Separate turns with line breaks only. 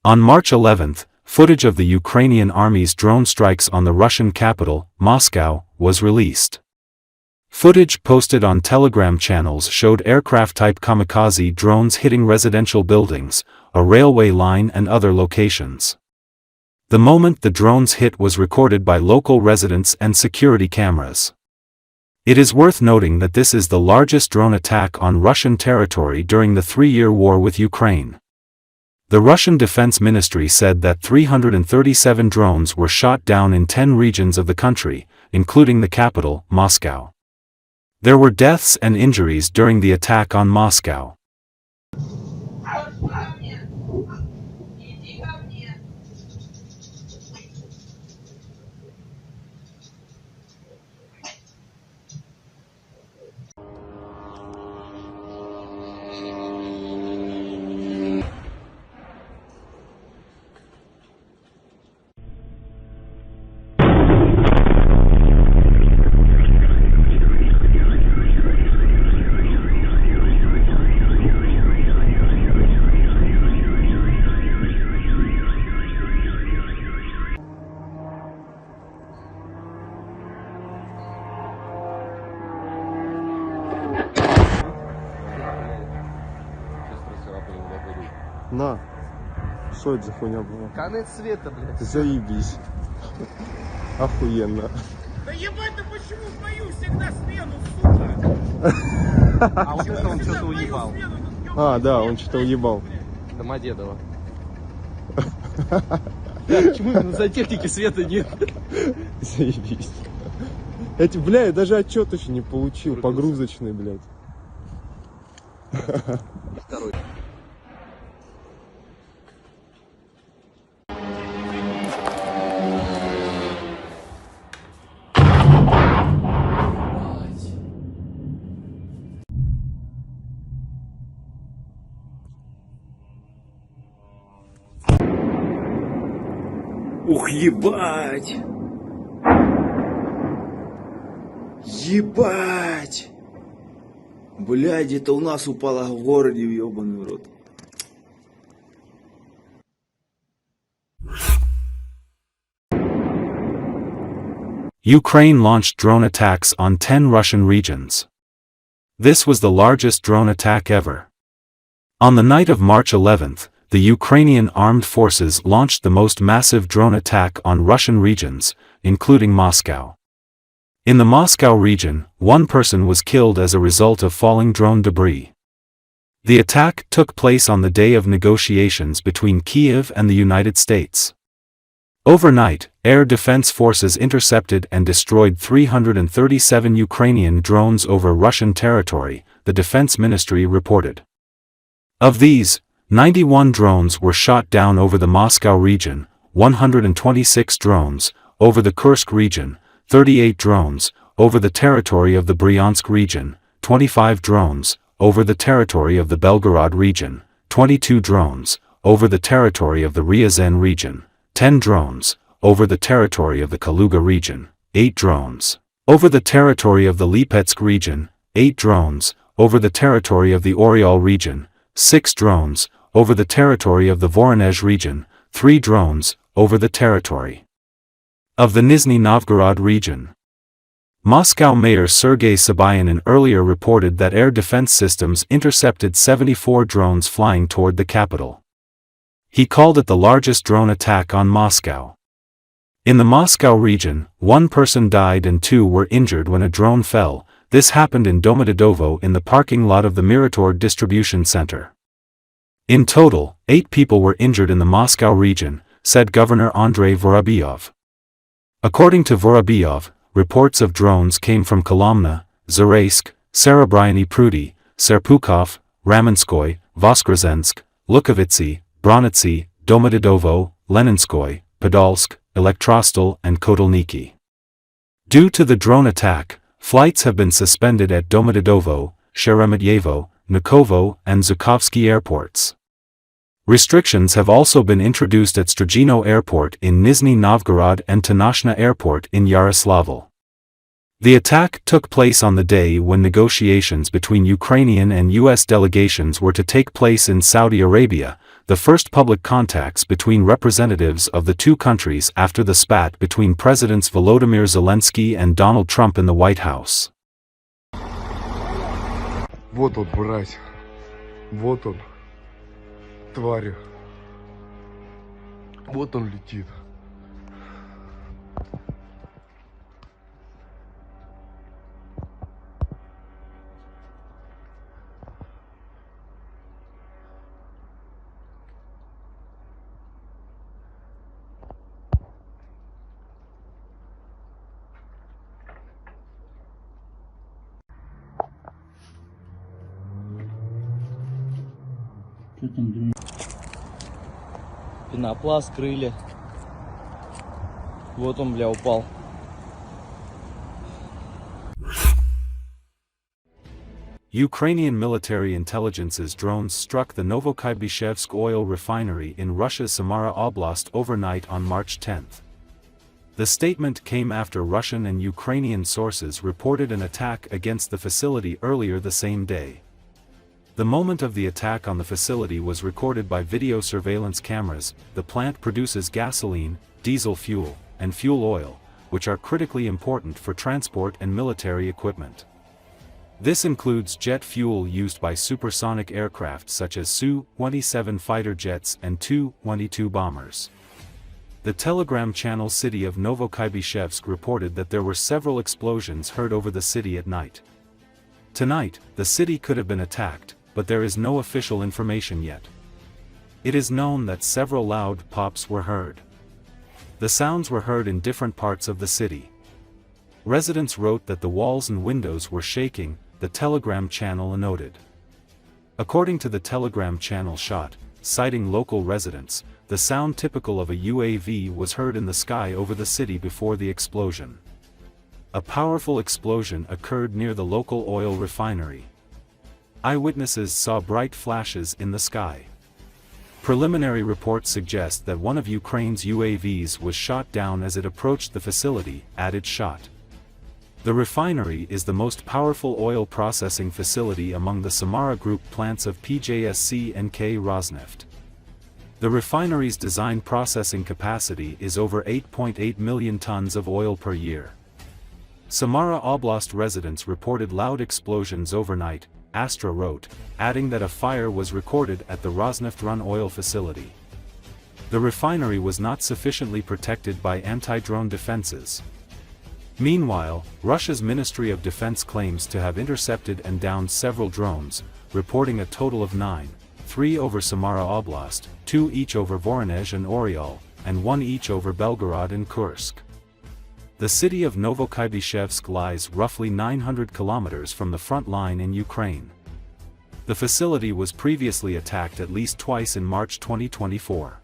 On March 11, footage of the Ukrainian army's drone strikes on the Russian capital, Moscow, was released. Footage posted on Telegram channels showed aircraft-type kamikaze drones hitting residential buildings, a railway line and other locations. The moment the drones hit was recorded by local residents and security cameras. It is worth noting that this is the largest drone attack on Russian territory during the 3-year war with Ukraine. The Russian Defense Ministry said that 337 drones were shot down in 10 regions of the country, including the capital, Moscow. There were deaths and injuries during the attack on Moscow.
На, что это за хуйня была?
Конец света, блядь.
Заебись. Охуенно.
Да ебать, да почему в мою всегда смену, сука?
А вот это он что-то уебал.
А, да, он что-то уебал.
Домодедово. Почему на сантехнике света нет?
Заебись. Эти, бля, я даже отчет еще не получил, погрузочный, блядь.
Второй.
Ух, ебать! Ебать! Блядь, где-то у нас упало в городе, в ёбаный рот.
Ukraine launched drone attacks on 10 Russian regions. This was the largest drone attack ever. On the night of March 11th, the Ukrainian armed forces launched the most massive drone attack on Russian regions, including Moscow. In the Moscow region, one person was killed as a result of falling drone debris. The attack took place on the day of negotiations between Kiev and the United States. Overnight, air defense forces intercepted and destroyed 337 Ukrainian drones over Russian territory, the Defense Ministry reported. Of these, 91 drones were shot down over the Moscow region, 126 drones over the Kursk region, 38 drones over the territory of the Bryansk region, 25 drones over the territory of the Belgorod region, 22 drones over the territory of the Ryazan region, 10 drones over the territory of the Kaluga region, 8 drones over the territory of the Lipetsk region, 8 drones over the territory of the Oryol region, 6 drones over the territory of the Voronezh region, 3 drones over the territory of the Nizhny Novgorod region. Moscow Mayor Sergei Sobyanin earlier reported that air defense systems intercepted 74 drones flying toward the capital. He called it the largest drone attack on Moscow. In the Moscow region, 1 person died and 2 were injured when a drone fell. This happened in Domodedovo in the parking lot of the Mirator distribution center. In total, 8 people were injured in the Moscow region, said Governor Andrei Vorobyov. According to Vorobyov, reports of drones came from Kolomna, Zaraysk, Serebryany Prudy, Serpukhov, Ramenskoy, Voskresensk, Lukavitsy, Bronitsy, Domodedovo, Leninskoy, Podolsk, Elektrostal and Kotelniki. Due to the drone attack, flights have been suspended at Domodedovo, Sheremetyevo, Nukovo and Zhukovsky airports. Restrictions have also been introduced at Strogino Airport in Nizhny Novgorod and Tanoshna Airport in Yaroslavl. The attack took place on the day when negotiations between Ukrainian and U.S. delegations were to take place in Saudi Arabia. the first public contacts between representatives of the two countries after the spat between Presidents Volodymyr Zelensky and Donald Trump in the White House.
Вот он, брать. Вот он. Тварь. Вот он летит.
Пенопласт, крылья. Вот он, бля, упал.
Ukrainian military intelligence's drones struck the Novokybyshevsk oil refinery in Russia's Samara Oblast overnight on March 10. The statement came after Russian and Ukrainian sources reported an attack against the facility earlier the same day. The moment of the attack on the facility was recorded by video surveillance cameras. The plant produces gasoline, diesel fuel, and fuel oil, which are critically important for transport and military equipment. This includes jet fuel used by supersonic aircraft such as Su-27 fighter jets and Tu-22 bombers. The Telegram channel City of Novokybyshevsk reported that there were several explosions heard over the city at night. Tonight, the city could have been attacked, but there is no official information yet. It is known that several loud pops were heard. The sounds were heard in different parts of the city. Residents wrote that the walls and windows were shaking, the Telegram channel noted. According to the Telegram channel shot, citing local residents, the sound typical of a UAV was heard in the sky over the city before the explosion. A powerful explosion occurred near the local oil refinery. Eyewitnesses saw bright flashes in the sky. Preliminary reports suggest that one of Ukraine's UAVs was shot down as it approached the facility, added shot. The refinery is the most powerful oil processing facility among the Samara Group plants of PJSC and K Rosneft. The refinery's design processing capacity is over 8.8 million tons of oil per year. Samara Oblast residents reported loud explosions overnight, Astra wrote, adding that a fire was recorded at the Rosneft-run oil facility. The refinery was not sufficiently protected by anti-drone defenses. Meanwhile, Russia's Ministry of Defense claims to have intercepted and downed several drones, reporting a total of 9, 3 over Samara Oblast, 2 each over Voronezh and Oryol, and 1 each over Belgorod and Kursk. The city of Novokybyshevsk lies roughly 900 kilometers from the front line in Ukraine. The facility was previously attacked at least twice in March 2024.